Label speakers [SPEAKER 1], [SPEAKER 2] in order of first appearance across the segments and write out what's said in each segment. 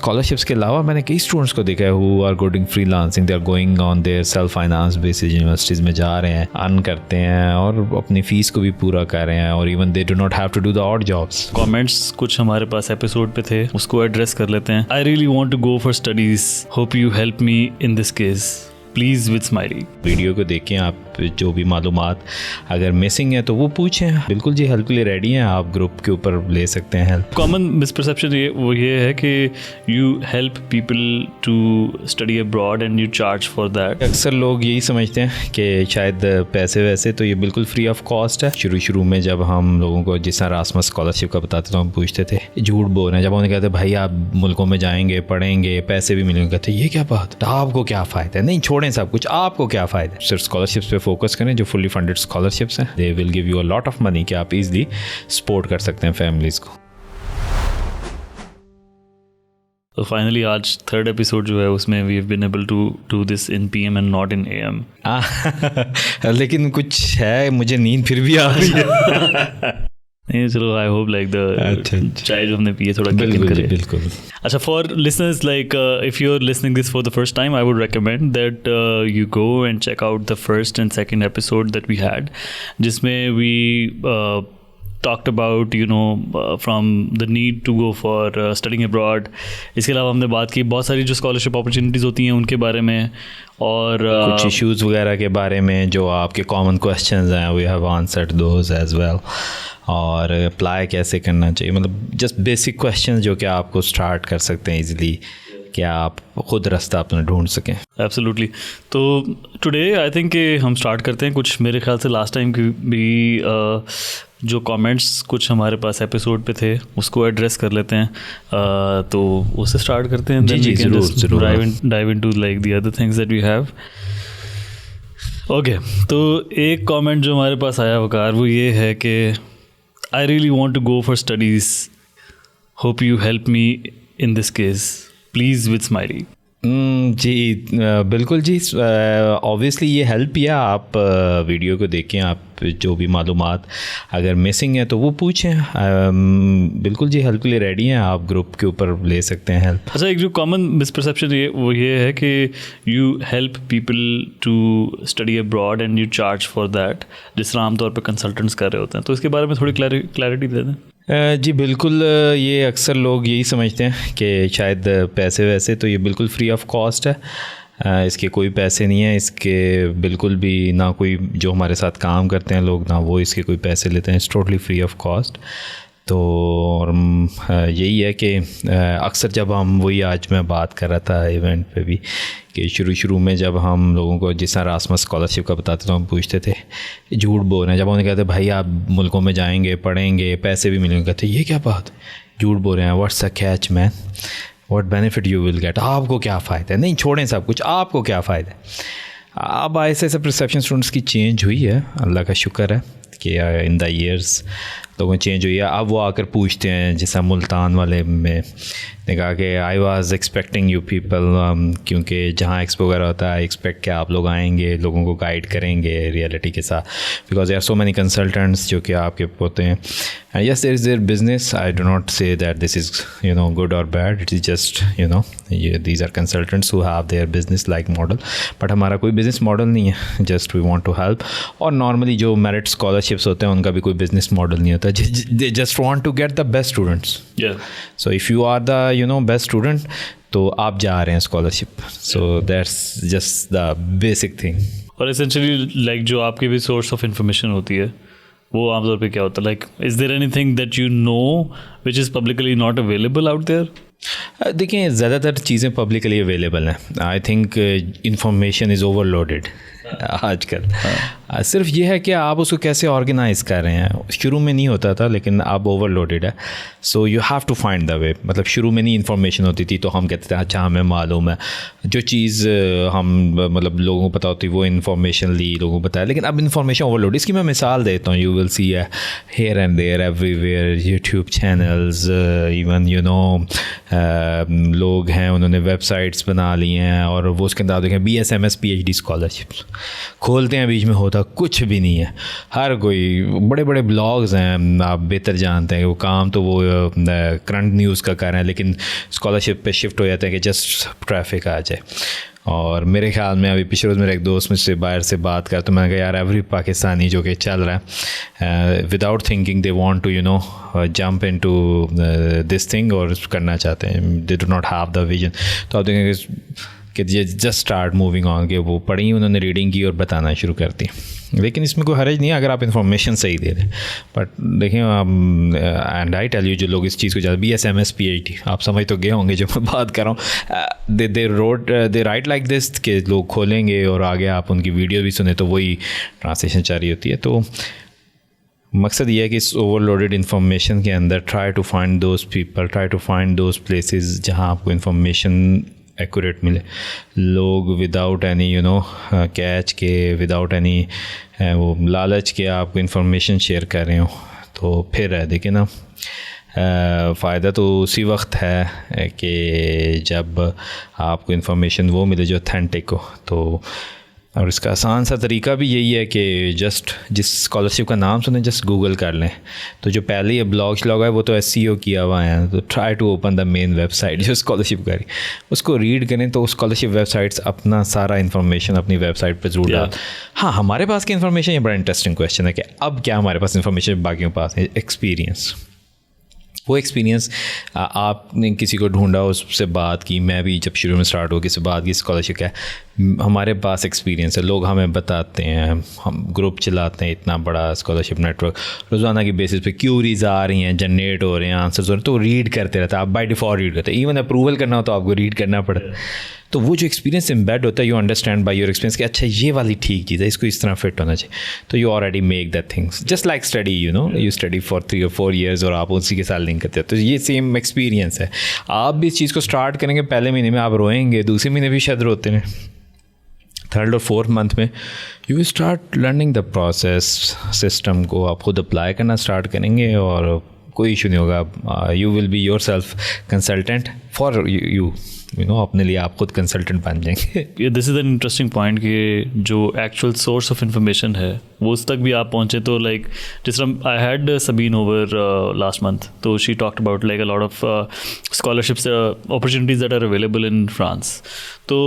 [SPEAKER 1] Scholarships के अलावा मैंने कई स्टूडेंट्स को देखा है who are going freelancing, they are going on their self finance basis, universities में जा रहे हैं, अर्न करते हैं और अपनी फ़ीस को भी पूरा कर रहे हैं, और even they do not have to do the odd jobs.
[SPEAKER 2] Comments कुछ हमारे पास एपिसोड पे थे, उसको एड्रेस कर लेते हैं। I really want to go for studies, hope you help me in this case, please with smiley.
[SPEAKER 1] Video को देखें, आप जो भी मालूमात अगर मिसिंग है तो वो पूछें, बिल्कुल जी हेल्प के लिए रेडी हैं, आप ग्रुप के ऊपर ले सकते हैं हेल्प।
[SPEAKER 2] कॉमन मिसपरसेप्शन ये है कि you help people to study abroad and you charge for that.
[SPEAKER 1] अक्सर लोग यही समझते हैं कि शायद पैसे वैसे तो ये बिल्कुल फ्री ऑफ कॉस्ट है। शुरू में जब हम लोगों को जिस तरह रासमस स्कॉलरशिप का बताते तो हम पूछते थे झूठ बोल रहे हैं, जब उन्हें कहते भाई आप मुल्कों में जाएंगे, पढ़ेंगे, पैसे भी मिलेंगे, कहते ये क्या बात, आपको क्या फ़ायदा है, नहीं छोड़ें सब कुछ, आपको क्या फ़ायदा है। सिर्फ स्कॉलरशिप्स पे फोकस करें जो फुली फंडेड स्कॉलरशिप्स हैं, they will give you a lot of money कि आप इजीली सपोर्ट कर सकते हैं फैमिलीज़ को।
[SPEAKER 2] तो फाइनली आज थर्ड एपिसोड जो है उसमें we have been able to do this in PM and not in AM.
[SPEAKER 1] लेकिन कुछ है, मुझे नींद फिर भी आ रही है।
[SPEAKER 2] नहीं चलो, आई होप लाइक द चाय जो हमने पिए थोड़ा किक इन करे।
[SPEAKER 1] बिल्कुल।
[SPEAKER 2] अच्छा, for listeners like if you are listening this for the first time, I would recommend that you go and check out the first and second episode that we had, जिसमें we talked about from the need to go for studying abroad. इसके अलावा हमने बात की बहुत सारी जो scholarship opportunities होती हैं उनके बारे में, और
[SPEAKER 1] कुछ इश्यूज़ वगैरह के बारे में जो आपके कॉमन क्वेश्चंस हैं, we have answered those as well, और अप्लाई कैसे करना चाहिए, मतलब जस्ट बेसिक क्वेश्चंस जो कि आपको स्टार्ट कर सकते हैं इजीली कि आप खुद रास्ता अपना ढूंढ सकें।
[SPEAKER 2] एब्सोल्युटली। तो टुडे आई थिंक कि हम स्टार्ट करते हैं कुछ, मेरे ख्याल से लास्ट टाइम की भी जो कमेंट्स कुछ हमारे पास एपिसोड पे थे उसको एड्रेस कर लेते हैं, तो उससे स्टार्ट करते हैं।
[SPEAKER 1] जी जरूर
[SPEAKER 2] dive into like the other things that we have. Okay, तो एक कमेंट जो हमारे पास आया वकार, वो ये है कि I really want to go for studies, hope you help me in this case, please with smiley.
[SPEAKER 1] जी बिल्कुल जी, ऑब्वियसली ये हेल्प किया। आप वीडियो को देखें, आप जो भी मालूमात अगर मिसिंग है तो वो पूछें, बिल्कुल जी हेल्प के लिए रेडी हैं, आप ग्रुप के ऊपर ले सकते हैं हेल्प।
[SPEAKER 2] अच्छा, एक जो कॉमन मिसपरसेप्शन ये है कि you help people to study abroad and you charge for that, जिस तरह आमतौर पर कंसल्टेंट्स कर रहे होते हैं, तो इसके बारे में थोड़ी क्लैरिटी दे दें।
[SPEAKER 1] जी बिल्कुल, ये अक्सर लोग यही समझते हैं कि शायद पैसे वैसे तो ये बिल्कुल फ्री ऑफ कॉस्ट है, इसके कोई पैसे नहीं है, इसके बिल्कुल भी ना कोई जो हमारे साथ काम करते हैं लोग ना वो इसके कोई पैसे लेते हैं, it's totally free of cost. तो यही है कि अक्सर जब हम वही आज मैं बात कर रहा था इवेंट पे भी कि शुरू में जब हम लोगों को जिस तरह रासमस स्कॉलरशिप का बताते तो हम पूछते थे झूठ बोल रहे हैं, जब उन्हें कहते भाई आप मुल्कों में जाएंगे, पढ़ेंगे, पैसे भी मिलेंगे, कहते ये क्या बात, झूठ बोल रहे हैं, what's a catch man, what benefit you will get, आपको क्या फ़ायदा है, नहीं छोड़ें सब कुछ, आपको क्या फ़ायदा है। अब ऐसे परसेप्शन स्टूडेंट्स की चेंज हुई है, अल्लाह का शुक्र है कि इन द ईयर्स लोगों चेंज हुई है। अब वो आकर पूछते हैं, जैसा मुल्तान वाले में ने कहा कि I was expecting you people, क्योंकि जहाँ एक्सपो वगैरह होता है एक्सपेक्ट कि आप लोग आएंगे, लोगों को गाइड करेंगे रियलिटी के साथ, because there are so many consultants जो कि आपके होते हैं। Yes, there is their business, I do not say that this is good और bad, it is just these are consultants who have their business like model, but हमारा कोई business model नहीं है, just we want to help. और normally जो merit scholarships होते हैं उनका भी कोई बिजनेस मॉडल नहीं होता, they just want to get the best students.
[SPEAKER 2] Yeah.
[SPEAKER 1] So if you are the best student, तो आप जा रहे हैं scholarship, so that's just the basic thing.
[SPEAKER 2] और essentially like जो आपकी भी source of information होती है वो आमतौर पे क्या होता है, like is there anything that you know which is publicly not available out there?
[SPEAKER 1] देखिए ज़्यादातर चीज़ें पब्लिकली अवेलेबल हैं। I think information is overloaded आजकल। सिर्फ ये है कि आप उसको कैसे ऑर्गेनाइज़ कर रहे हैं। शुरू में नहीं होता था लेकिन अब ओवरलोडेड है, so you have to find the way. मतलब शुरू में नहीं इन्फॉर्मेशन होती थी तो हम कहते थे अच्छा हमें मालूम है, जो चीज़ हम मतलब लोगों को पता होती वो इन्फॉर्मेशन ली, लोगों को बताया, लेकिन अब इन्फॉर्मेशन ओवरलोड। इसकी मैं मिसाल देता हूँ, you will see here and there everywhere YouTube channels, even लोग हैं उन्होंने वेबसाइट्स बना ली हैं और वो उसके अंदर आप देखें BSMS PhD स्कॉलरशिप्स खोलते हैं, बीच में होता कुछ भी नहीं है। हर कोई बड़े बड़े ब्लॉग्स हैं, आप बेहतर जानते हैं कि वो काम तो वो करंट न्यूज़ का कर रहे हैं, लेकिन स्कॉलरशिप पे शिफ्ट हो जाते हैं कि जस्ट ट्रैफिक आ जाए। और मेरे ख्याल में अभी पिछले रोज़ मेरा एक दोस्त मुझसे बाहर से बात कर, तो मैंने कहा यार एवरी पाकिस्तानी जो कि चल रहा है without thinking they want to jump into this thing और करना चाहते हैं, they do not have the vision. तो आप देखेंगे कि जस्ट स्टार्ट मूविंग ऑन, के वो पढ़ी उन्होंने, रीडिंग की और बताना शुरू कर दी। लेकिन इसमें कोई हर्ज नहीं है अगर आप इन्फॉर्मेशन सही दे दें। बट देखें एंड आई टेल यू, जो लोग इस चीज़ को ज़्यादा BSMS PhD आप समझ तो गए होंगे जो मैं बात कर रहा हूँ, दे राइट लाइक दिस कि लोग खोलेंगे और आगे आप उनकी वीडियो भी सुने तो वही ट्रांसलेशन जारी होती है। तो मकसद ये है कि इस ओवरलोडेड इन्फॉर्मेशन के अंदर try to find those people, try to find those places जहाँ आपको इन्फॉर्मेशन एक्यूरेट मिले। लोग विदाउट एनी कैच के, विदाउट एनी वो लालच के आपको इन्फॉर्मेशन शेयर कर रहे हो तो फिर है देखिए ना, फ़ायदा तो उसी वक्त है कि जब आपको इन्फॉर्मेशन वो मिले जो ऑथेंटिक हो। तो और इसका आसान सा तरीका भी यही है कि जस्ट जिस स्कॉलरशिप का नाम सुने जस्ट गूगल कर लें। तो जो पहले ये ब्लॉग है वो तो SEO किया हुआ है, तो try to open the main website जो स्कॉलरशिप करी, उसको रीड करें तो स्कॉलरशिप वेबसाइट्स अपना सारा इन्फॉर्मेशन अपनी वेबसाइट पर ज़रूर डाल। हाँ, हमारे पास की इन्फॉर्मेशन, ये बड़ा इंटरेस्टिंग क्वेश्चन है कि अब क्या हमारे पास इन्फॉर्मेशन बाकियों के पास है? एक्सपीरियंस। वो एक्सपीरियंस आपने किसी को ढूंढा, उससे बात की, मैं भी जब शुरू में स्टार्ट हो किसी से बात की स्कॉलरशिप है, हमारे पास एक्सपीरियंस है, लोग हमें बताते हैं, हम ग्रुप चलाते हैं, इतना बड़ा स्कॉलरशिप नेटवर्क, रोज़ाना की बेसिस पे क्यूरीज आ रही हैं, जनरेट हो रहे हैं, आंसर्स हो रहे हैं, तो रीड करते रहते हैं आप, बाय डिफ़ॉल्ट रीड करते हैं। इवन अप्रूवल करना हो तो आपको रीड करना पड़ता है। तो वो जो एक्सपीरियंस एम्बेड होता है, you understand by your experience कि अच्छा ये वाली ठीक चीज़ है, इसको इस तरह फिट होना चाहिए, तो you already make that things just like study, you study for 3 or 4 years और आप उसी के साथ लिंक करते हैं। तो ये सेम एक्सपीरियंस है। आप भी इस चीज़ को स्टार्ट करेंगे, पहले महीने में आप रोएंगे, दूसरे महीने भी शायद रोते हैं, 3rd और 4th मंथ में you will start learning the process, system को आप खुद अप्लाई करना स्टार्ट करेंगे और कोई इशू नहीं होगा। You will be your self consultant for you अपने लिए आप खुद कंसल्टेंट बन जाएंगे।
[SPEAKER 2] This is an interesting point कि जो एक्चुअल सोर्स ऑफ इंफॉर्मेशन है वो उस तक भी आप पहुँचे। तो लाइक जिस तरह I had Sabeen over last month, तो she talked about like a lot of scholarships opportunities that are available in France. तो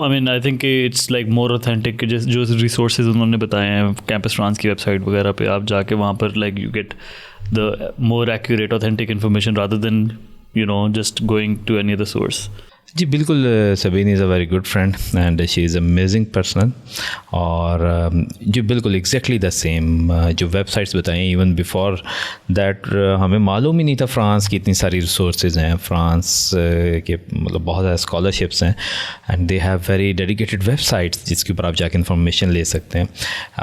[SPEAKER 2] I mean I think it's like more authentic, जो रिसोर्सेज उन्होंने बताए हैं कैंपस फ्रांस की website वगैरह पे आप जाके वहाँ पर like you get the more accurate, authentic information rather than, just going to any other source.
[SPEAKER 1] जी बिल्कुल, Sabeen is a very good friend and she is amazing person. और जी बिल्कुल एग्जैक्टली द सेम जो वेबसाइट्स बताएं, इवन बिफोर दैट हमें मालूम ही नहीं था France की इतनी सारी रिसोर्सेज हैं, फ्रांस के मतलब बहुत ज़्यादा स्कॉलरशिप्स हैं and they have very dedicated websites जिसके ऊपर आप जाके इंफॉर्मेशन ले सकते हैं।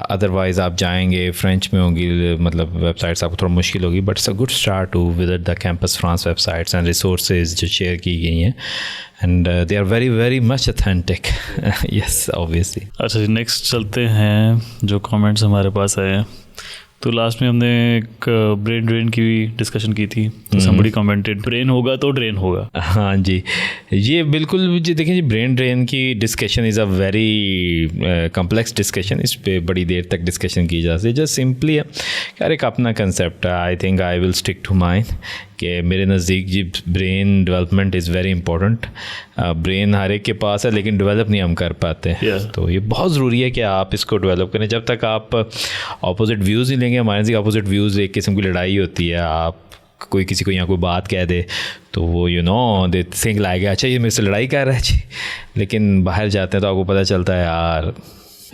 [SPEAKER 1] अदरवाइज़ आप जाएंगे फ्रेंच में होंगी, मतलब वेबसाइट्स आपको थोड़ा मुश्किल होगी, but it's a good start to visit the campus France websites and resources जो शेयर की गई हैं, and they are very very much authentic. Yes, obviously.
[SPEAKER 2] अच्छा जी, नेक्स्ट चलते हैं जो कमेंट्स हमारे पास आए हैं। तो लास्ट में हमने एक ब्रेन ड्रेन की भी डिस्कशन की थी, तो somebody commented ब्रेन होगा तो ड्रेन होगा।
[SPEAKER 1] हाँ जी, ये बिल्कुल जी देखिए जी, ब्रेन ड्रेन की discussion is a very complex discussion, इस पर बड़ी देर तक डिस्कशन की जा सकती है। जस्ट सिंपली है यार एक अपना कंसेप्ट है, I think I will stick to mine कि मेरे नज़दीक जी brain development is very important. Brain हर एक के पास है लेकिन डेवलप नहीं हम कर पाते हैं। तो ये बहुत ज़रूरी है कि आप इसको डेवलप करें। जब तक आप अपोजिट व्यूज़ नहीं लेंगे, हमारे नज़दीक अपोजिट व्यूज़ एक किस्म की लड़ाई होती है। आप कोई किसी को यहाँ कोई बात कह दे तो वो दे थिंक लाइक अच्छा ये मेरे से लड़ाई कर रहा है जी, लेकिन बाहर जाते हैं तो आपको पता चलता है यार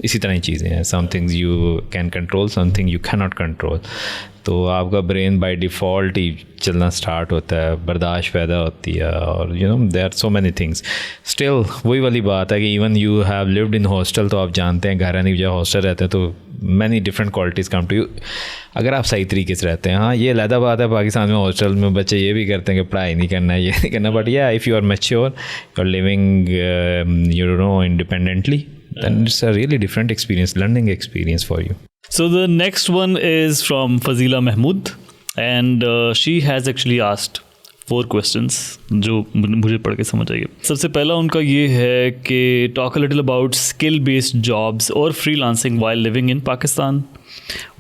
[SPEAKER 1] इसी तरह की चीज़ें हैं, some things you can control, something you can not control. तो आपका ब्रेन बाय डिफ़ॉल्ट ही चलना स्टार्ट होता है, बर्दाश्त पैदा होती है और there are so many things. Still वही वाली बात है कि even you have lived in hostel, तो आप जानते हैं घर आने की बजाय हॉस्टल रहते हैं तो many different qualities come to you अगर आप सही तरीके से रहते हैं। हाँ, ये अलग बात है, पाकिस्तान में हॉस्टल में बच्चे ये भी करते हैं कि पढ़ाई नहीं करना है, ये नहीं करना, बट या if you are mature, you are living independently, then it's a really different experience, learning experience for you.
[SPEAKER 2] So the next one is from Fazila Mahmood, and she has actually asked 4 questions जो मुझे पढ़ के समझ आइए. सबसे पहला उनका ये है कि talk a little about skill based jobs और freelancing while living in Pakistan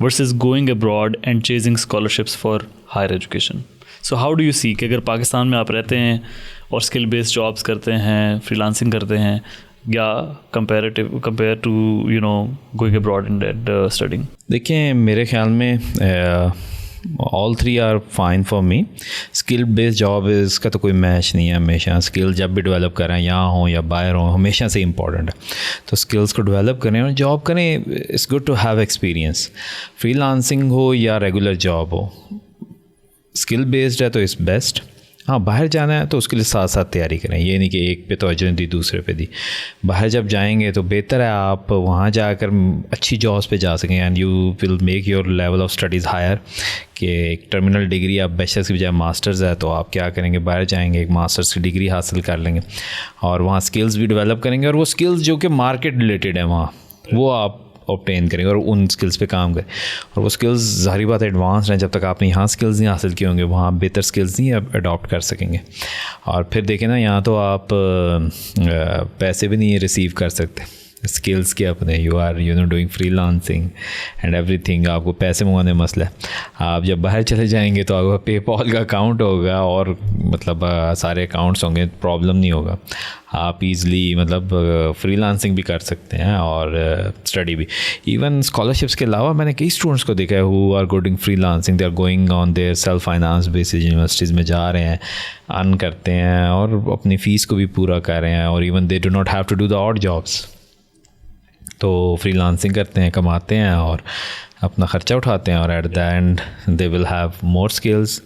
[SPEAKER 2] versus going abroad and chasing scholarships for higher education. So how do you see कि अगर पाकिस्तान में आप रहते हैं और स्किल बेस्ड जॉब्स करते हैं, फ्रीलांसिंग करते हैं, या compare to you know going abroad and studying.
[SPEAKER 1] देखिए मेरे ख्याल में all 3 are fine for me. Skill based job इसका तो कोई मैच नहीं है. हमेशा स्किल जब भी डेवलप करें, यहाँ हो या बाहर हो, हमेशा से इम्पॉर्टेंट है. तो स्किल्स को डेवलप करें और जॉब करें. It's good to have experience. Freelancing हो या रेगुलर जॉब हो, स्किल बेस्ड है तो इट्स बेस्ट. हाँ, बाहर जाना है तो उसके लिए साथ साथ तैयारी करें. ये नहीं कि एक पे तवज्जो दी दूसरे पे दी. बाहर जब जाएंगे तो बेहतर है आप वहाँ जाकर अच्छी जॉब्स पे जा सकें and you will make your level of studies higher. कि एक टर्मिनल डिग्री आप बैचलर्स की बजाय मास्टर्स है तो आप क्या करेंगे, बाहर जाएंगे एक मास्टर्स की डिग्री हासिल कर लेंगे और वहाँ स्किल्स भी डेवलप करेंगे. और वो स्किल्स जो कि मार्केट रिलेटेड है वहाँ, वो आप ऑब्टेन करेंगे और उन स्किल्स पे काम करें. और वो स्किल्स ज़ाहिर बात एडवांस हैं. जब तक आपने यहाँ स्किल्स नहीं हासिल किए होंगे वहाँ बेहतर स्किल्स नहीं अडॉप्ट कर सकेंगे. और फिर देखें ना, यहाँ तो आप पैसे भी नहीं रिसीव कर सकते स्किल्स के अपने. You are doing freelancing and everything. आपको पैसे मंगाने मसला है. आप जब बाहर चले जाएंगे तो आपका पेपॉल का अकाउंट होगा और मतलब सारे अकाउंट्स होंगे, प्रॉब्लम नहीं होगा. आप ईज़िली मतलब फ्रीलांसिंग भी कर सकते हैं और स्टडी भी. इवन स्कॉलरशिप्स के अलावा मैंने कई स्टूडेंट्स को देखा है who are going freelancing. They are going on their self finance basis, universities में जा रहे हैं, अर्न करते हैं और अपनी फ़ीस को भी पूरा कर रहे हैं. और even they do not have to do the odd jobs. तो फ्रीलांसिंग करते हैं, कमाते हैं और अपना ख़र्चा उठाते हैं. और at the end they will have more skills,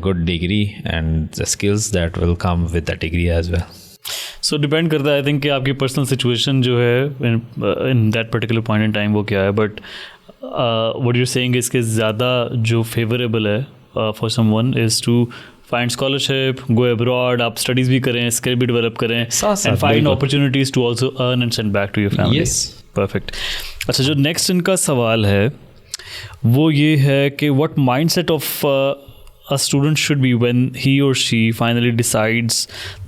[SPEAKER 1] good degree and the skills that will come with the degree as well.
[SPEAKER 2] So depend करता है आई थिंक कि आपकी पर्सनल सिचुएशन जो है in that particular point in time वो क्या है. But what you saying इसके ज़्यादा जो फेवरेबल है for someone is to find scholarship, go abroad, आप स्टडीज़ भी करें, स्किल भी डेवलप करें and find opportunities to also earn and send back to your family. Perfect. अच्छा, जो नेक्स्ट इनका सवाल है वो ये है कि what mindset of a student should be when he or she finally decides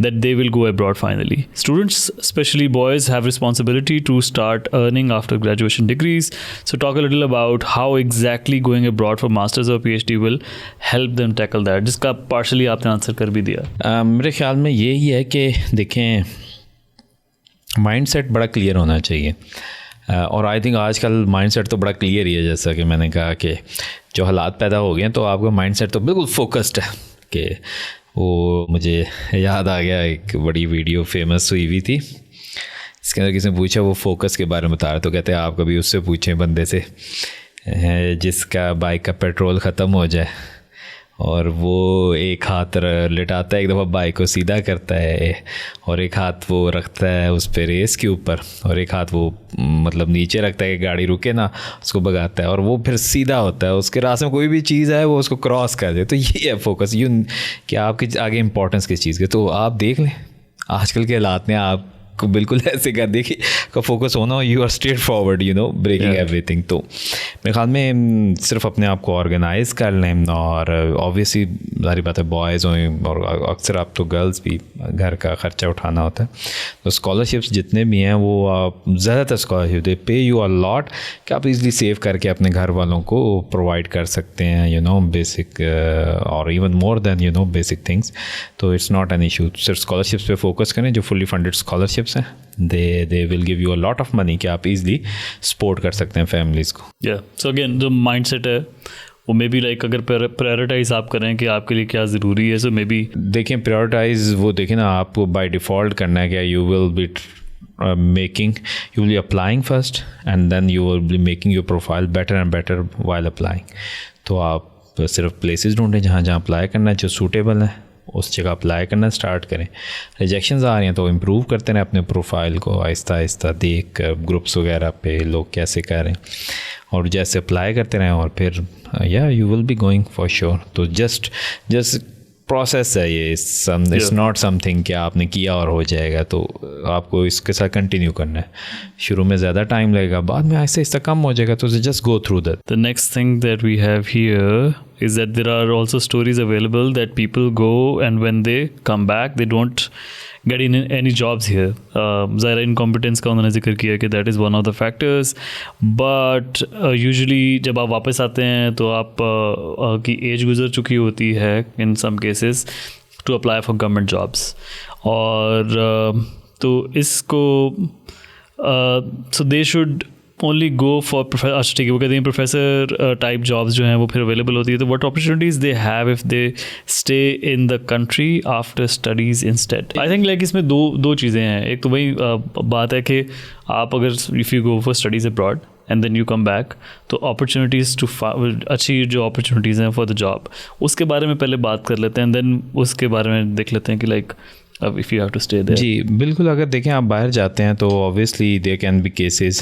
[SPEAKER 2] that they will go abroad finally. Students, especially boys, have responsibility to start earning after graduation degrees. So talk a little about how exactly going abroad for masters or PhD will help them tackle that. जिसका partially आपने answer कर भी दिया.
[SPEAKER 1] मेरे ख्याल में यही है कि देखें माइंडसेट बड़ा क्लियर होना चाहिए. और आई थिंक आजकल माइंडसेट तो बड़ा क्लियर ही है. जैसा कि मैंने कहा कि जो हालात पैदा हो गए हैं तो आपका माइंडसेट तो बिल्कुल फोकस्ड है. कि वो मुझे याद आ गया, एक बड़ी वीडियो फेमस हुई हुई थी. इसके अंदर किसी ने पूछा, वो फोकस के बारे में बता रहे, तो कहते हैं आप कभी उससे पूछें बंदे से जिसका बाइक का पेट्रोल ख़त्म हो जाए और वो एक हाथ लेटाता है, एक दफ़ा बाइक को सीधा करता है और एक हाथ वो रखता है उस पर रेस के ऊपर और एक हाथ वो मतलब नीचे रखता है कि गाड़ी रुके ना, उसको भगाता है और वो फिर सीधा होता है. उसके रास्ते में कोई भी चीज़ है वो उसको क्रॉस कर दे. तो ये है फोकस. कि आपके आगे इंपॉर्टेंस किस चीज़ की. तो आप देख लें आजकल के हालात में आप को बिल्कुल ऐसे कर देखिए का फोकस होना. You are straight forward, breaking everything. तो मेरे ख्याल में सिर्फ अपने आप को ऑर्गेनाइज कर लें. और ऑब्वियसली सारी बात है बॉयज़ हों और अक्सर आप तो गर्ल्स भी घर का ख़र्चा उठाना होता है. तो स्कॉलरशिप्स जितने भी हैं वो आप ज़्यादातर स्कॉलरशिप दे पे यू अ लॉट कि आप इजीली सेव करके अपने घर वालों को प्रोवाइड कर सकते हैं बेसिक और even more than basic things. तो इट्स नॉट एन इशू. सिर्फ स्कॉलरशिप्स पे फोकस करें जो फुली फंडेड स्कॉलरशिप्स हैं. they will give you a lot of money कि आप easily support कर सकते हैं families को.
[SPEAKER 2] Yeah, so again जो mindset है वो मे बी लाइक अगर प्रायोरिटाइज आप करें कि आपके लिए क्या ज़रूरी है. सो मे बी
[SPEAKER 1] देखें प्रायोरिटाइज वो देखें ना, आपको बाय डिफ़ॉल्ट करना है क्या. You will B you will be applying first and then you will be making your profile better and better while applying. तो आप सिर्फ प्लेसेस ढूंढें जहाँ अप्लाई करना है, जो सूटेबल है उस जगह अप्लाई करना स्टार्ट करें. रिजेक्शंस आ रही हैं तो इम्प्रूव करते रहें अपने प्रोफाइल को आहिस्ता आहिस्ता देख कर, ग्रुप्स वगैरह पे लोग कैसे कर रहे हैं और जैसे अप्लाई करते रहें और फिर you will be going for sure. तो जस्ट प्रोसेस है ये, इट्स नॉट समथिंग कि आपने किया और हो जाएगा, तो आपको इसके साथ कंटिन्यू करना है। शुरू में ज़्यादा टाइम लगेगा, बाद में आहिस्ता आहिस्ता कम हो जाएगा, तो just go through that.
[SPEAKER 2] The next thing that we have here is that there are also stories available that people go and when they come back they don't get in any jobs here. ज़ाहिर incompetence का उन्होंने जिक्र किया कि that is one of the factors, but usually जब आप वापस आते हैं तो आप की एज गुजर चुकी होती है in some cases to apply for government jobs, और तो इसको so they should only go for अच्छा ठीक है, वो कहते हैं प्रोफेसर टाइप जॉब्स जो हैं वो फिर अवेलेबल होती है, तो what opportunities they have if they stay in the country after studies instead. I think like इसमें दो चीज़ें हैं। एक तो वही बात है कि आप अगर if you go for studies abroad and then you come back, तो अपॉर्चुनिटीज़ टू अच्छी जो अपॉर्चुनिटीज़ हैं फॉर द जॉब, उसके बारे में पहले बात कर लेते हैं, देन उसके बारे में देख लेते हैं कि लाइक अब if you have to stay there.
[SPEAKER 1] जी बिल्कुल, अगर देखें आप बाहर जाते हैं तो obviously there can be cases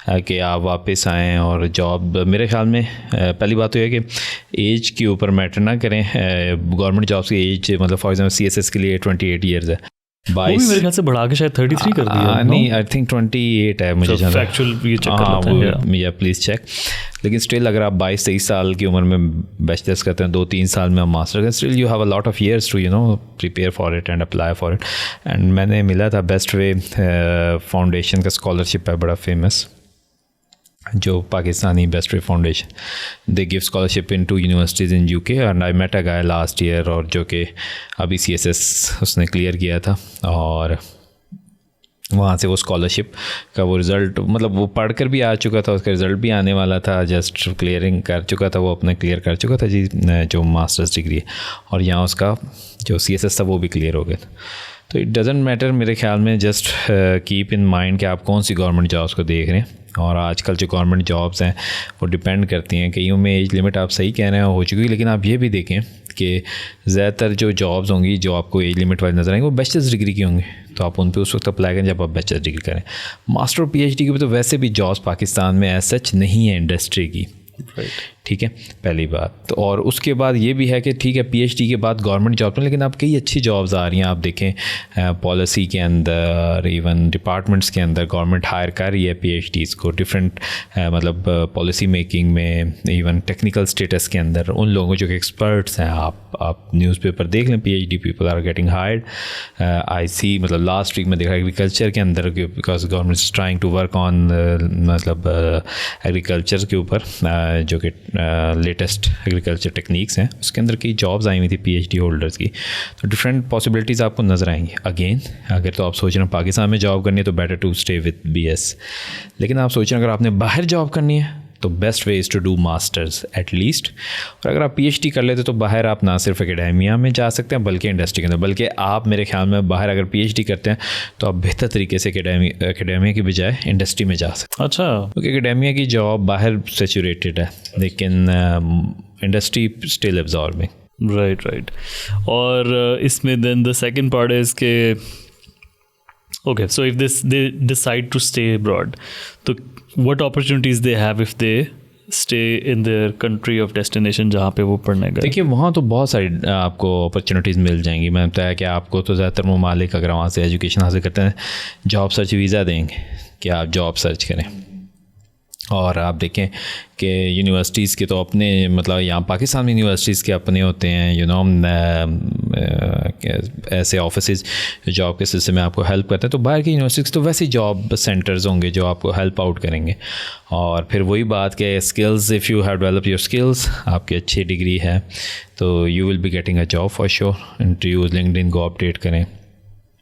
[SPEAKER 1] कि आप वापस आएँ और जॉब, मेरे ख्याल में पहली बात तो यह है कि एज के ऊपर मैटर ना करें। गवर्नमेंट जॉब्स की एज मतलब फॉर एग्जाम्पल CSS के लिए 28 ईयर्स है, 22
[SPEAKER 2] मेरे ख्याल से बढ़ा के शायद 33 कर दिया।
[SPEAKER 1] नहीं आई थिंक 28 है मुझे जाना।
[SPEAKER 2] फैक्चुअल ये चेक कर लेते हैं
[SPEAKER 1] या प्लीज़ चेक। लेकिन स्टिल अगर आप 22-23 साल की उम्र में बैचलर्स करते हैं, 2-3 साल में आप मास्टर करते हैं, still you have a lot of years to prepare for it and apply for it. And मैंने मिला था बेस्ट वे फाउंडेशन का स्कॉलरशिप है बड़ा फेमस, जो Pakistani Bestway Foundation, they give scholarship in 2 universities in UK, and I met a guy last year, और जो कि अभी CSS उसने क्लियर किया था, और वहाँ से वो स्कॉलरशिप का वो रिज़ल्ट मतलब वो पढ़ कर भी आ चुका था, उसका रिज़ल्ट भी आने वाला था, जस्ट क्लियरिंग कर चुका था, वो अपने क्लियर कर चुका था जी जो मास्टर्स डिग्री है, और यहाँ उसका जो CSS था वो भी क्लियर हो गया था। तो इट डज़न्ट मैटर मेरे ख्याल में, जस्ट कीप इन माइंड कि आप कौन सी गवर्नमेंट जॉब्स को देख रहे हैं। और आजकल जो गवर्नमेंट जॉब्स हैं वो डिपेंड करती हैं, कईयों में एज लिमिट आप सही कह रहे हैं हो चुकी है, लेकिन आप ये भी देखें कि ज़्यादातर जो जॉब्स होंगी जो आपको एज लिमिट वाली नज़र आएंगी वो बैचलर्स डिग्री की होंगी, तो आप उन पे उस वक्त अप्लाई करें जब आप बैचलर्स डिग्री करें। मास्टर और PhD की भी तो वैसे भी जॉब्स पाकिस्तान में एज सच नहीं है इंडस्ट्री की, ठीक है पहली बात तो। और उसके बाद ये भी है कि ठीक है PhD के बाद गवर्नमेंट जॉब में, लेकिन अब कई अच्छी जॉब्स आ रही हैं। आप देखें पॉलिसी के अंदर, इवन डिपार्टमेंट्स के अंदर गवर्नमेंट हायर कर रही है PhDs को डिफरेंट मतलब पॉलिसी मेकिंग में, इवन टेक्निकल स्टेटस के अंदर उन लोगों जो कि एक्सपर्ट्स हैं। आप न्यूज़पेपर देख लें, PhD people are getting hired. I see मतलब लास्ट वीक में देखा एग्रीकल्चर के अंदर, because government is trying to work on मतलब एग्रीकल्चर के ऊपर जो कि लेटेस्ट एग्रीकल्चर टेक्निक्स हैं, उसके अंदर कई जॉब्स आई हुई थी PhD होल्डर्स की, तो डिफरेंट पॉसिबिलिटीज़ आपको नज़र आएंगी। अगेन अगर तो आप सोच रहे हैं पाकिस्तान में जॉब करनी है तो better to stay with BS, लेकिन आप सोच रहे हैं अगर आपने बाहर जॉब करनी है तो best way is to do masters at least. और अगर आप PhD कर लेते तो बाहर आप ना सिर्फ एकेडेमिया में जा सकते हैं बल्कि इंडस्ट्री के अंदर, बल्कि आप मेरे ख्याल में बाहर अगर PhD करते हैं तो आप बेहतर तरीके से एकेडेमिया की बजाय इंडस्ट्री में जा सकते हैं।
[SPEAKER 2] अच्छा,
[SPEAKER 1] क्योंकि एकेडेमिया की जॉब बाहर सेचुरेटेड है, लेकिन इंडस्ट्री स्टिल एब्जॉर्बिंग।
[SPEAKER 2] राइट। और इसमें then the second part is के okay, so if they decide to stay abroad, so what opportunities they have if they stay in their country of destination जहाँ पे वो पढ़ने गए?
[SPEAKER 1] देखिए वहाँ तो बहुत सारी आपको अपॉर्चुनिटीज़ मिल जाएंगी। मैंने बताया कि आपको तो ज़्यादातर ममालिक अगर वहाँ से एजुकेशन हासिल करते हैं जॉब सर्च वीज़ा देंगे कि आप जॉब सर्च करें। और आप देखें कि यूनिवर्सिटीज़ के तो अपने मतलब यहाँ पाकिस्तान में यूनिवर्सिटीज़ के अपने होते हैं ऐसे ऑफिसेज जॉब के सिलसिले में आपको हेल्प करते हैं। तो बाहर की यूनिवर्सिटीज़ तो वैसे जॉब सेंटर्स होंगे जो आपको हेल्प आउट करेंगे। और फिर वही बात कि skills, if you have develop your skills, आपकी अच्छी डिग्री है तो you will be getting a job for sure. Interviews LinkedIn को अपडेट करें,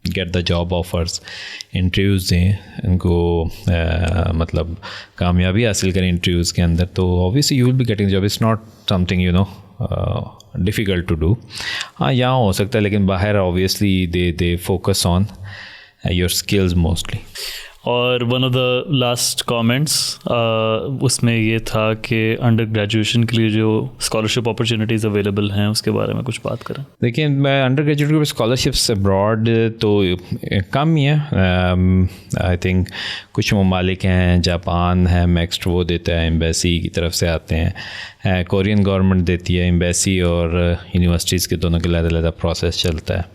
[SPEAKER 1] get the job offers, interviews दें इनको, मतलब कामयाबी हासिल करें इंटरव्यूज़ के अंदर, तो obviously you will be getting job. It's not something difficult to do. हाँ यहाँ हो सकता है, लेकिन बाहर obviously they focus on your skills mostly.
[SPEAKER 2] और one of the last comments उसमें ये था कि अंडर ग्रेजुएशन के लिए जो स्कॉलरशिप अपॉर्चुनिटीज़ अवेलेबल हैं उसके बारे में कुछ बात करें।
[SPEAKER 1] देखिए, मैं अंडर ग्रेजुएट के स्कॉलरशिप्स अब्रॉड तो कम ही है। आई थिंक कुछ ममालिक हैं, जापान है, मैक्स्ट वो देता है, एम्बेसी की तरफ से आते हैं, कोरियन गवर्नमेंट देती है, एम्बेसी और यूनिवर्सिटीज़ के दोनों के अलग-अलग प्रोसेस चलता है।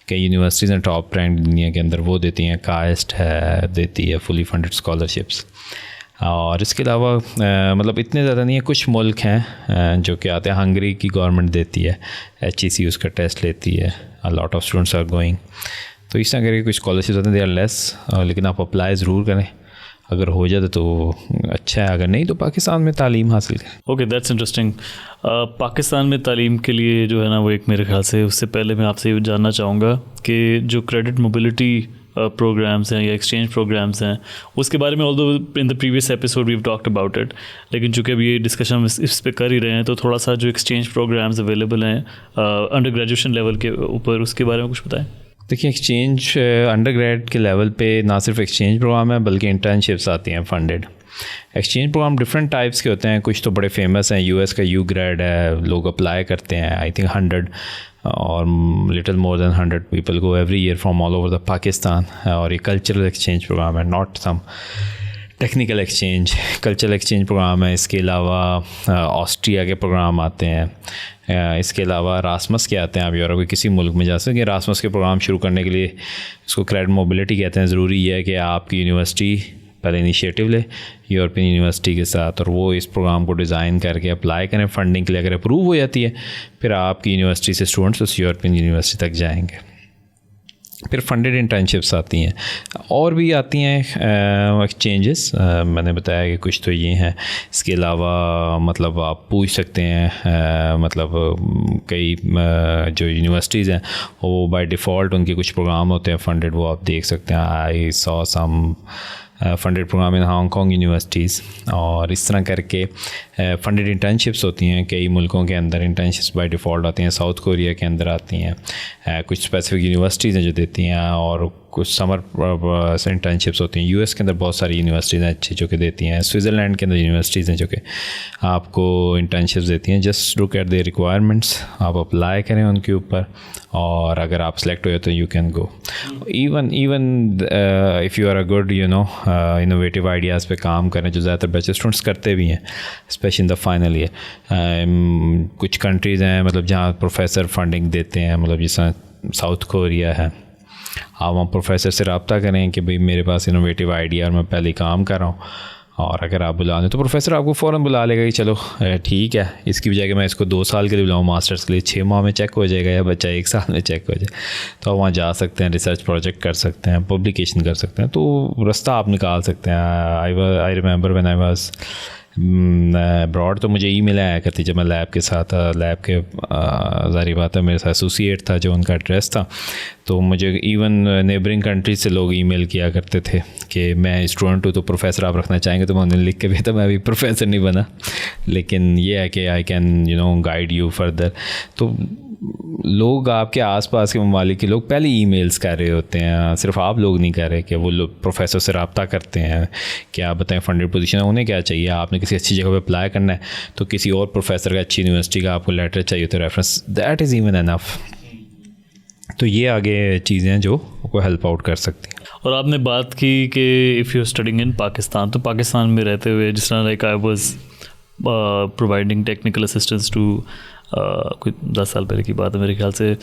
[SPEAKER 1] कई यूनिवर्सिटीज़ हैं टॉप रैंक दुनिया के अंदर, वो देती हैं, कास्ट है देती है फुली फंडेड स्कॉलरशिप्स। और इसके अलावा मतलब इतने ज़्यादा नहीं है, कुछ मुल्क हैं जो कि आते हैं, हंगरी की गवर्नमेंट देती है, HEC उसका टेस्ट लेती है, a lot of students are going. तो इस तरह करके कुछ स्कॉलरशिप होते हैं, दे आर लेस, लेकिन आप अप्लाई ज़रूर करें, अगर हो जाए तो अच्छा है, अगर नहीं तो पाकिस्तान में तालीम हासिल करें।
[SPEAKER 2] Okay, that's interesting. पाकिस्तान में तालीम के लिए जो है ना वो एक मेरे ख्याल से, उससे पहले मैं आपसे ये जानना चाहूँगा कि जो क्रेडिट मोबिलिटी प्रोग्राम्स हैं या एक्सचेंज प्रोग्राम्स हैं उसके बारे में, although in the previous episode we have talked about it, लेकिन चूँकि अभी ये डिस्कशन इस पे कर ही रहे हैं तो थोड़ा सा जो एक्सचेंज प्रोग्राम्स अवेलेबल हैं अंडर ग्रेजुएशन लेवल के ऊपर, उसके बारे में कुछ बताएं।
[SPEAKER 1] देखिए, एक्सचेंज अंडर ग्रेड के लेवल पे ना सिर्फ एक्सचेंज प्रोग्राम है बल्कि इंटर्नशिप्स आती हैं funded. Exchange program different types के होते हैं, कुछ तो बड़े फेमस हैं, US का U ग्रेड है, लोग अप्लाई करते हैं, आई थिंक 100 और little more than 100 people go every year from all over the Pakistan. और ये कल्चरल एक्सचेंज प्रोग्राम है, not some technical exchange, cultural exchange program है। इसके अलावा ऑस्ट्रिया के प्रोग्राम आते हैं, इसके अलावा रासमस के आते हैं। आप यूरोप के किसी मुल्क में जा सकें, रासमस के प्रोग्राम शुरू करने के लिए, इसको क्रेडिट मोबिलिटी कहते हैं, ज़रूरी है कि आपकी यूनिवर्सिटी पहले इनिशिएटिव ले यूरोपियन यूनिवर्सिटी के साथ, और वो इस प्रोग्राम को डिज़ाइन करके अप्लाई करें फंडिंग के लिए। अगर अप्रूव हो जाती है फिर आपकी यूनिवर्सिटी से स्टूडेंट्स उस यूरोपियन यूनिवर्सिटी तक जाएंगे। फिर फंडेड इंटर्नशिप्स आती हैं, और भी आती हैं एक्सचेंजेस, मैंने बताया कि कुछ तो ये हैं। इसके अलावा मतलब आप पूछ सकते हैं, मतलब कई जो यूनिवर्सिटीज़ हैं वो बाय डिफ़ॉल्ट उनके कुछ प्रोग्राम होते हैं फंडेड, वो आप देख सकते हैं। I saw some funded program in Hong Kong universities, और इस तरह करके फंडेड इंटर्नशिप्स होती हैं कई मुल्कों के अंदर। इंटर्नशिप्स बाय डिफ़ॉल्ट आती हैं, साउथ कोरिया के अंदर आती हैं, कुछ स्पेसिफिक यूनिवर्सिटीज़ हैं जो देती हैं, और कुछ समर इंटर्नशिप्स होती हैं। US के अंदर बहुत सारी यूनिवर्सिटीज़ हैं अच्छी जो कि देती हैं, स्विट्ज़रलैंड के अंदर यूनिवर्सिटीज़ हैं जो कि आपको इंटर्नशिप्स देती हैं। Just look at the requirements, आप अप्लाई करें उनके ऊपर, और अगर आप सेलेक्ट हो तो you can go. Even if you are a good innovative ideas पे काम करें, जो ज़्यादातर बैचलर स्टूडेंट्स करते भी हैं, specially in the final year. कुछ कंट्रीज़ हैं मतलब जहाँ प्रोफेसर फंडिंग देते हैं, मतलब जैसा साउथ कोरिया है, आप वहाँ प्रोफेसर से रब्ता करें कि भाई मेरे पास इनोवेटिव आइडिया और मैं पहले काम कर रहा हूँ, और अगर आप बुला लें तो प्रोफेसर आपको फ़ौरन बुला लेगा कि चलो ठीक है, इसकी बजाय कि मैं इसको 2 साल के लिए बुलाऊँ मास्टर्स के लिए, 6 माह में चेक हो जाएगा, या बच्चा 1 साल में चेक हो जाए, तो आप वहाँ जा सकते हैं, रिसर्च प्रोजेक्ट कर सकते हैं, पब्लिकेशन कर सकते हैं, तो रास्ता आप निकाल सकते हैं। I remember when I was broad, तो मुझे ईमेल आया करती जब मैं लैब के साथ, लैब के ज़ाहिर बात है मेरे साथ एसोसिएट था जो उनका एड्रेस था, तो मुझे इवन नेबरिंग कंट्री से लोग ईमेल किया करते थे कि मैं स्टूडेंट हूँ तो प्रोफेसर आप रखना चाहेंगे, तो मैं उन्हें लिख के भेजा। मैं अभी प्रोफेसर नहीं बना, लेकिन ये है कि I can guide you further. तो लोग आपके आसपास के ममालिक के लोग पहले ईमेल्स कर रहे होते हैं, सिर्फ आप लोग नहीं कर रहे, कि वो लोग प्रोफेसर से रब्ता करते हैं कि आप बताएं फंडेड पोजीशन है, उन्हें क्या चाहिए। आपने किसी अच्छी जगह पे अप्लाई करना है तो किसी और प्रोफेसर का, अच्छी यूनिवर्सिटी का आपको लेटर चाहिए तो reference, that is even enough. तो ये आगे चीज़ें हैं जो को हेल्प आउट कर सकती हैं।
[SPEAKER 2] और आपने बात की कि if you are studying in Pakistan, तो पाकिस्तान में रहते हुए जिस तरह like I was providing technical assistance to, कोई 10 साल पहले की बात है मेरे ख्याल से,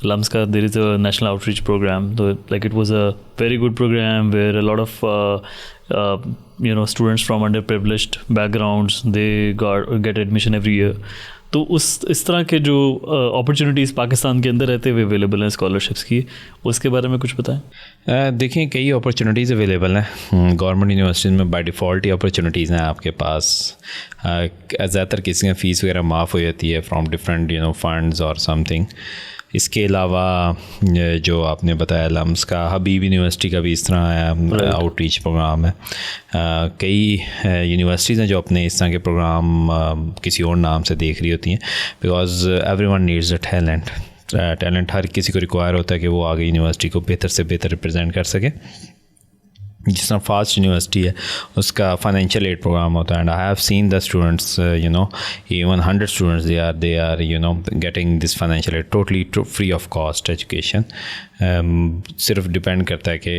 [SPEAKER 2] LUMS का there is a national outreach program, तो like it was a very good program where a lot of students from underprivileged backgrounds, they get admission every year. तो इस तरह के जो अपॉर्चुनिटीज़ पाकिस्तान के अंदर रहते हुए अवेलेबल हैं स्कॉलरशिप्स की, उसके बारे में कुछ बताएं।
[SPEAKER 1] देखिए, कई अपॉर्चुनिटीज़ अवेलेबल हैं गवर्नमेंट यूनिवर्सिटीज़ में, बाय डिफ़ॉल्ट ही अपॉर्चुनिटीज़ हैं आपके पास। ज़्यादातर किसी का फ़ीस वगैरह माफ़ हो जाती है फ्रॉम डिफरेंट फंड्स और समथिंग। इसके अलावा जो आपने बताया LUMS का, हबीब यूनिवर्सिटी का भी इस तरह है, आउटरीच प्रोग्राम है। कई यूनिवर्सिटीज़ हैं जो अपने इस तरह के प्रोग्राम किसी और नाम से देख रही होती हैं, because everyone needs a talent हर किसी को रिक्वायर होता है कि वो आगे यूनिवर्सिटी को बेहतर से बेहतर रिप्रेजेंट कर सके। जिस तरह फास्ट यूनिवर्सिटी है उसका फाइनेंशियल एड प्रोग्राम होता है, and I have seen the students even 100 students they are getting this financial aid totally free of cost education. सिर्फ डिपेंड करता है कि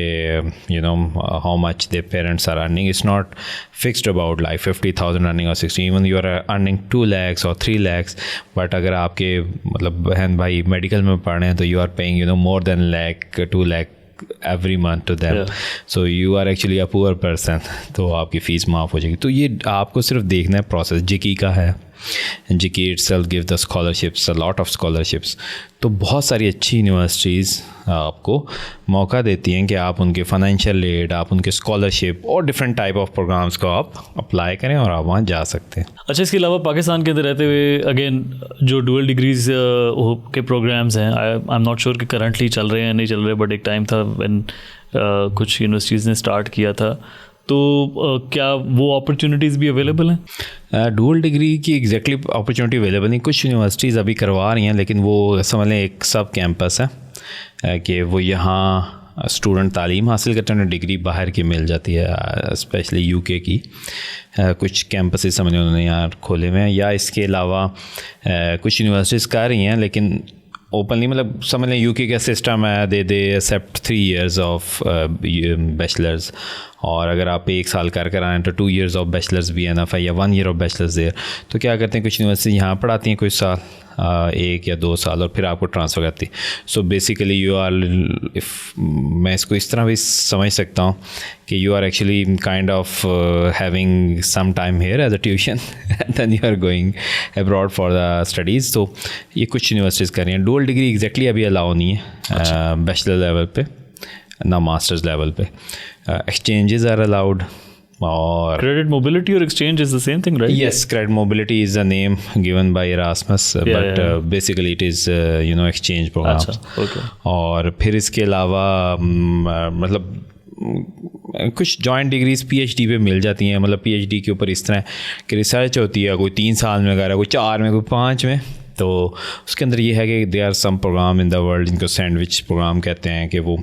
[SPEAKER 1] how much the parents are earning. It's not fixed about like 50,000 earning और 60, even you are earning 2 lakhs और 3 lakhs, but अगर आपके मतलब बहन भाई मेडिकल में पढ़ रहे हैं तो you are paying more than lakh 2 lakh every month to them. So you are actually a poor person. तो आपकी फ़ीस माफ़ हो जाएगी. तो ये आपको सिर्फ देखना है प्रोसेस. जिकी का है, जिकी itself give the scholarships, a lot of scholarships. तो बहुत सारी अच्छी यूनिवर्सिटीज़ आपको मौका देती हैं कि आप उनके फाइनेंशियल एड, आप उनके स्कॉलरशिप और डिफरेंट टाइप ऑफ प्रोग्राम्स को आप अप्लाई करें और आप वहाँ जा सकते हैं.
[SPEAKER 2] अच्छा, इसके अलावा पाकिस्तान के अंदर रहते हुए अगेन जो डुअल डिग्रीज के प्रोग्राम्स हैं, आई एम नॉट श्योर कि करंटली चल रहे हैं नहीं चल रहे, बट एक टाइम था व्हेन कुछ यूनिवर्सिटीज़ ने स्टार्ट किया था, तो क्या वो अपॉर्चुनिटीज़ भी अवेलेबल हैं?
[SPEAKER 1] डुअल डिग्री की एग्जैक्टली अपॉर्चुनिटी अवेलेबल नहीं. कुछ यूनिवर्सिटीज़ अभी करवा रही हैं, लेकिन वो समझ लें एक सब कैंपस है कि वो यहाँ स्टूडेंट तालीम हासिल करते हैं, डिग्री बाहर की मिल जाती है, स्पेशली यूके की कुछ कैंपसेस समझ लें उन्होंने यहाँ खोले हुए हैं. या इसके अलावा कुछ यूनिवर्सिटीज़ कर रही हैं, लेकिन ओपनली मतलब समझ लें यूके का सिस्टम है, they accept 3 years of bachelors, और अगर आप 1 साल कर आएँ तो 2 years ऑफ बैचलर्स भी एनफ है, या 1 year ऑफ बैचलर्स देर. तो क्या करते हैं, कुछ यूनिवर्सिटी यहाँ पढ़ाती हैं कुछ साल, 1 या 2 साल, और फिर आपको ट्रांसफ़र करती है. सो बेसिकली यू आर, मैं इसको इस तरह भी समझ सकता हूँ कि you are actually kind of having some time here as a tuition, then you are going abroad for the studies. तो ये कुछ यूनिवर्सिटीज़ कर रही हैं. डुअल डिग्री एग्जैक्टली अभी अलाउ नहीं है बैचलर लेवल पे, ना मास्टर्स लेवल पे. Exchanges are allowed. और
[SPEAKER 2] credit mobility or exchange is the same thing, right?
[SPEAKER 1] Yes, credit mobility is a name given by Erasmus, but basically it is exchange programs.
[SPEAKER 2] अच्छा, okay.
[SPEAKER 1] और फिर इसके अलावा मतलब कुछ जॉइंट डिग्रीज PhD पे मिल जाती हैं. मतलब PhD के ऊपर इस तरह कि रिसर्च होती है, कोई 3 साल में कर, कोई 4 में, कोई 5 में. तो उसके अंदर ये है कि there are some program in the world जिनको सैंडविच प्रोग्राम कहते हैं, कि वो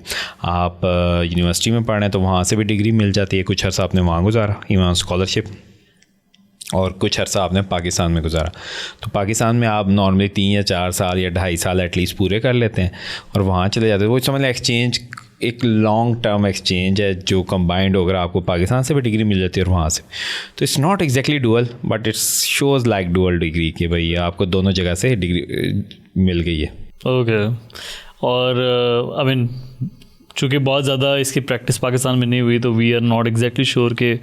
[SPEAKER 1] आप यूनिवर्सिटी में पढ़ रहे हैं तो वहाँ से भी डिग्री मिल जाती है. कुछ अर्सा आपने वहाँ गुजारा इवन स्कॉलरशिप, और कुछ अर्सा आपने पाकिस्तान में गुजारा. तो पाकिस्तान में आप नॉर्मली 3 या 4 साल या 2.5 साल एटलीस्ट पूरे कर लेते हैं और वहाँ चले जाते हैं. वो समझ लें एक्सचेंज एक लॉन्ग टर्म एक्सचेंज है जो कंबाइंड होकर आपको पाकिस्तान से भी डिग्री मिल जाती है और वहाँ से. तो it's not exactly dual, but it's shows like dual degree कि भाई आपको दोनों जगह से डिग्री मिल गई है.
[SPEAKER 2] ओके. और आई मीन चूँकि बहुत ज़्यादा इसकी प्रैक्टिस पाकिस्तान में नहीं हुई, तो we are not exactly sure कि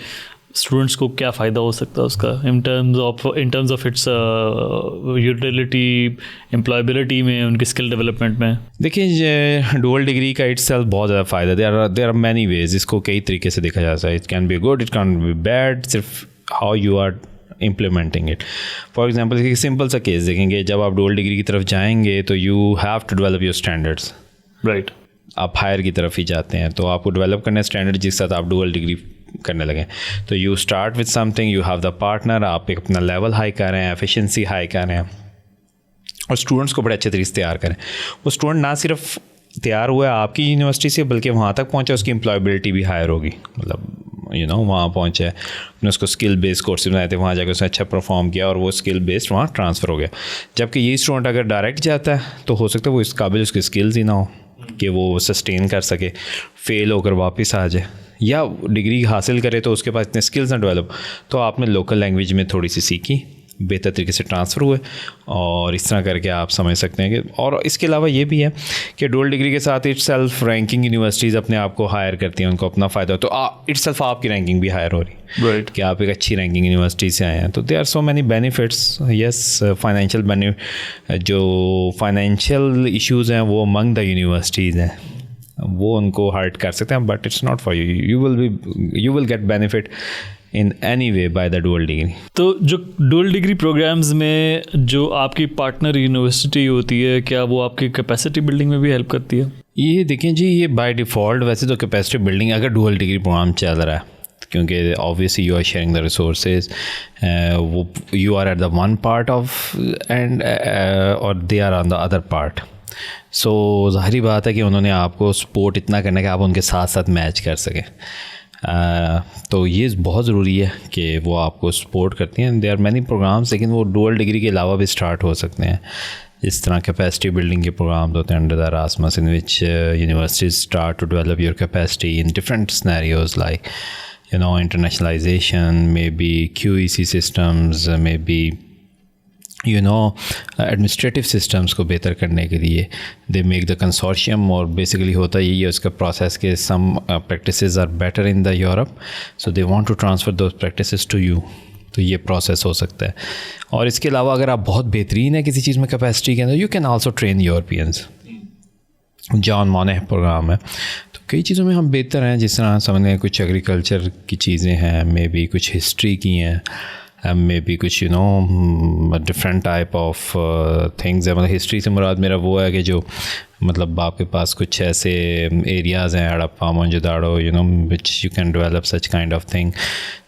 [SPEAKER 2] स्टूडेंट्स को क्या फ़ायदा हो सकता है उसका in terms of its utility, employability में, उनकी स्किल डेवलपमेंट में.
[SPEAKER 1] देखिए डुअल डिग्री का इट्सेल्फ बहुत ज़्यादा फ़ायदा. There are many ways. इसको कई तरीके से देखा जा सकता है. It can be good, it can be bad, सिर्फ how you are implementing it. For example एक सिंपल सा केस देखेंगे. जब आप डुअल डिग्री की तरफ जाएंगे तो you have to develop your standards.
[SPEAKER 2] Right.
[SPEAKER 1] आप हायर की तरफ ही जाते हैं तो आपको डेवलप करना है स्टैंडर्ड जिस साथ आप डुअल डिग्री करने लगे. तो you start with something, you have the partner, आप एक अपना लेवल हाई कर रहे हैं, एफिशिएंसी हाई कर रहे हैं, और स्टूडेंट्स को बड़े अच्छे तरीके से तैयार करें. वो स्टूडेंट ना सिर्फ तैयार हुआ है आपकी यूनिवर्सिटी से, बल्कि वहाँ तक पहुँचा उसकी एम्प्लॉयबिलिटी भी हायर होगी. मतलब वहाँ पहुँचे, उसने उसको स्किल बेस्ड कोर्सेज बनाए थे, वहाँ जाकर उसने अच्छा परफॉर्म किया और वो स्किल बेस्ड वहाँ ट्रांसफ़र हो गया. जबकि ये स्टूडेंट अगर डायरेक्ट जाता है तो हो सकता है वो इस काबिल उसकी स्किल्स ही ना हो कि वो सस्टेन कर सके, फेल होकर वापस आ जाए, या डिग्री हासिल करे तो उसके पास इतने स्किल्स ना डेवलप. तो आपने लोकल लैंग्वेज में थोड़ी सी सीखी, बेहतर तरीके से ट्रांसफ़र हुए, और इस तरह करके आप समझ सकते हैं कि. और इसके अलावा ये भी है कि डुअल डिग्री के साथ इटसेल्फ रैंकिंग यूनिवर्सिटीज़ अपने आप को हायर करती हैं, उनको अपना फ़ायदा हो, तो इटसेल्फ आपकी रैंकिंग भी हायर हो रही है.
[SPEAKER 2] राइट.
[SPEAKER 1] कि आप एक अच्छी रैंकिंग यूनिवर्सिटी से आए हैं. तो there are so many benefits. Yes, जो फाइनेंशियल इश्यूज़ हैं वो अमंग द यूनिवर्सिटीज़ हैं, वो उनको हर्ट कर सकते हैं, but it's not for you. You will get benefit in any way by the dual degree.
[SPEAKER 2] तो जो डुअल डिग्री प्रोग्राम्स में जो आपकी पार्टनर यूनिवर्सिटी होती है, क्या वो आपकी कैपेसिटी बिल्डिंग में भी हेल्प करती है?
[SPEAKER 1] ये देखें जी, ये बाय डिफ़ॉल्ट वैसे तो कैपेसिटी बिल्डिंग अगर डुअल डिग्री प्रोग्राम चल रहा है, क्योंकि obviously you are sharing the resources, वो you are at the one part of end और they are on the other part. So ज़ाहिरी बात है कि उन्होंने आपको सपोर्ट इतना करना कि आप उनके साथ साथ मैच कर सकें.
[SPEAKER 3] तो ये बहुत ज़रूरी है कि वो आपको सपोर्ट करती हैं. देयर आर मैनी प्रोग्राम्स, लेकिन वो डुअल डिग्री के अलावा भी स्टार्ट हो सकते हैं. इस तरह कैपेसिटी बिल्डिंग के प्रोग्राम होते हैं under the Erasmus, in which universities start to develop your capacity in different scenarios like internationalization, maybe QEC systems, maybe administrative systems को बेहतर करने के लिए दे मेक द कंसोर्शियम. और बेसिकली होता यही है उसका प्रोसेस के some practices are better in the Europe, so they want to transfer those practices to you. तो ये प्रोसेस हो सकता है. और इसके अलावा अगर आप बहुत बेहतरीन है किसी चीज़ में कैपेसिटी के अंदर, you can also train Europeans. John मोने प्रोग्राम है. तो कई चीज़ों में हम बेहतर हैं, जिस तरह समझने कुछ एग्रीकल्चर की चीज़ें हैं, मे बी कुछ हिस्ट्री की हैं, मे बी कुछ डिफरेंट टाइप ऑफ थिंग्स है. मतलब हिस्ट्री से मुराद मेरा वो है कि जो मतलब आपके पास कुछ ऐसे एरियाज़ हैं, Harappa, Mohenjodaro, which you can develop such kind of thing.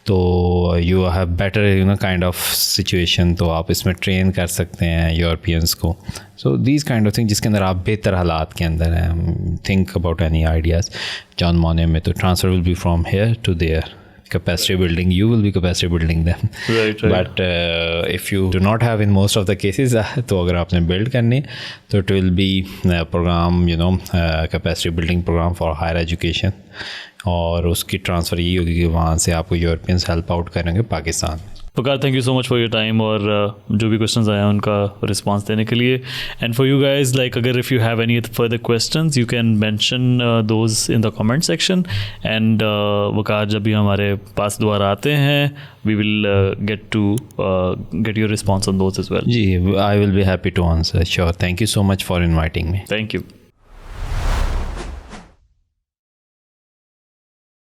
[SPEAKER 3] So you have better kind of situation, तो आप इसमें ट्रेन कर सकते हैं यूरोपियंस को. So these kind of thing जिसके अंदर आप बेहतर हालात के अंदर हैं. Think about any ideas. Jean Monnet में तो transfer will be from here to there. Capacity building, you will be capacity building them.
[SPEAKER 2] Right.
[SPEAKER 3] But if you do not have in most of the cases, तो अगर आपने build करनी तो it will be a program, capacity building program for higher education. और उसकी transfer यही होगी कि वहाँ से आपको यूरोपियंस हेल्प आउट करेंगे Pakistan.
[SPEAKER 2] Waqar, thank you so much for your time और जो भी क्वेश्चंस आए हैं उनका रिस्पांस देने के लिए. And for you guys, like अगर if you have any further questions you can mention those in the comment section. And Waqar जब भी हमारे पास दोबारा आते हैं we will get your response on those as well.
[SPEAKER 3] जी, I will be happy to answer. Sure. Thank you so much for inviting me.
[SPEAKER 2] Thank you.